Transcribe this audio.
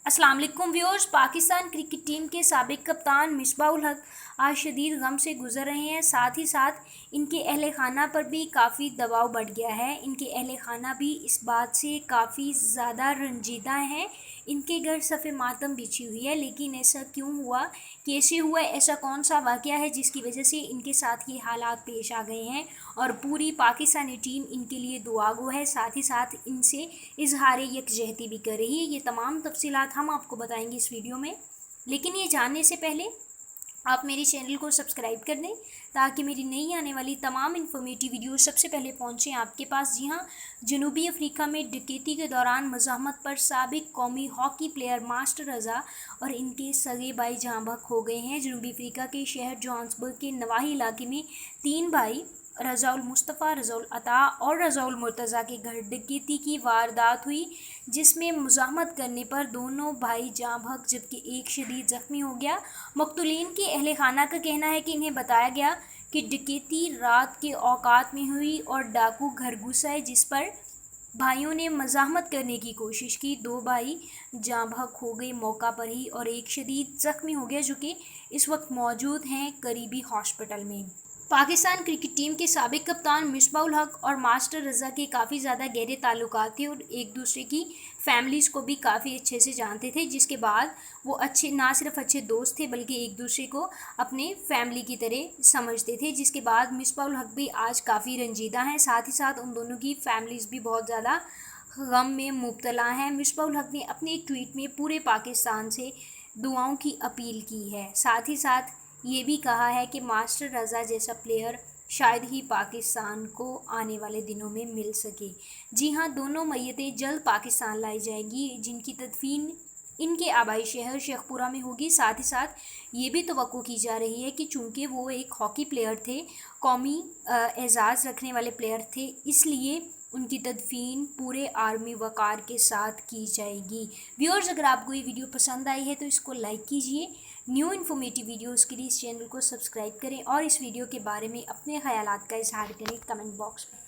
अस्सलाम वालेकुम viewers. Pakistan cricket team के साबिक कप्तान मिसबाह उल हक आज शदीद गम से गुजर रहे हैं। साथ ही साथ इनके अहल खाना पर भी काफ़ी दबाव बढ़ गया है। इनके अहल खाना भी इस बात से काफ़ी ज़्यादा रंजीदा हैं। इनके घर सफ़े मातम बिछी हुई है, लेकिन ऐसा क्यों हुआ, कैसे हुआ, ऐसा कौन सा वाक़या है जिसकी वजह से इनके साथ ये हालात पेश आ गए हैं। और पूरी पाकिस्तानी टीम इनके लिए दुआ गो है, साथ ही साथ इनसे इजहार यकजहती भी कर रही है। ये तमाम तफसीलात हम आपको बताएंगे इस वीडियो में, लेकिन ये जानने से पहले आप मेरे चैनल को सब्सक्राइब कर दें ताकि मेरी नई आने वाली तमाम इन्फॉर्मेटिव वीडियो सबसे पहले पहुंचें आपके पास। जी हाँ, जनूबी अफ्रीका में डकैती के दौरान मज़ाहमत पर साबिक कौमी हॉकी प्लेयर मास्टर रज़ा और इनके सगे भाई जहाँ बहक हो गए हैं। जनूबी अफ्रीका के शहर जोहान्सबर्ग के नवाही इलाके में 3 भाई रज़ाउल मुस्तफ़ा, रज़ाउल अता और रज़ाउल मुर्तज़ा के घर डकैती की वारदात हुई, जिसमें मुज़ाहमत करने पर दोनों भाई जाँ बहक जबकि एक शदीद ज़ख्मी हो गया। मक़तूलीन के अहल खाना का कहना है कि इन्हें बताया गया कि डकैती रात के औकात में हुई और डाकू घर घुस आए, जिस पर भाइयों ने मज़ाहमत करने की कोशिश की। 2 भाई जाँ बहक हो गए मौका पर ही और एक शदीद ज़ख्मी हो गया, जो कि इस वक्त मौजूद हैं करीबी हॉस्पिटल में। पाकिस्तान क्रिकेट टीम के साबिक कप्तान मिसबाह उल हक और मास्टर रज़ा के काफ़ी ज़्यादा गहरे ताल्लुकात थे और एक दूसरे की फैमिलीज़ को भी काफ़ी अच्छे से जानते थे, जिसके बाद वो ना सिर्फ अच्छे दोस्त थे बल्कि एक दूसरे को अपने फैमिली की तरह समझते थे। जिसके बाद मिसबाह उल हक भी आज काफ़ी रंजीदा हैं। साथ ही साथ उन दोनों की फैमिलीज़ भी बहुत ज़्यादा गम में मुब्तला हैं। मिसबाह उल हक ने अपने एक ट्वीट में पूरे पाकिस्तान से दुआओं की अपील की है। साथ ही साथ ये भी कहा है कि मास्टर रज़ा जैसा प्लेयर शायद ही पाकिस्तान को आने वाले दिनों में मिल सके। जी हाँ, दोनों मैयतें जल्द पाकिस्तान लाई जाएंगी, जिनकी तदफीन इनके आबाई शहर शेखपुरा में होगी। साथ ही साथ ये भी तवक्को की जा रही है कि चूँकि वो एक हॉकी प्लेयर थे, कौमी एजाज़ रखने वाले प्लेयर थे, इसलिए उनकी तदफीन पूरे आर्मी वक़ार के साथ की जाएगी। व्यूअर्स, अगर आपको ये वीडियो पसंद आई है तो इसको लाइक कीजिए। न्यू इन्फॉर्मेटिव वीडियोस के लिए इस चैनल को सब्सक्राइब करें और इस वीडियो के बारे में अपने ख़यालात का इज़हार करें कमेंट बॉक्स में।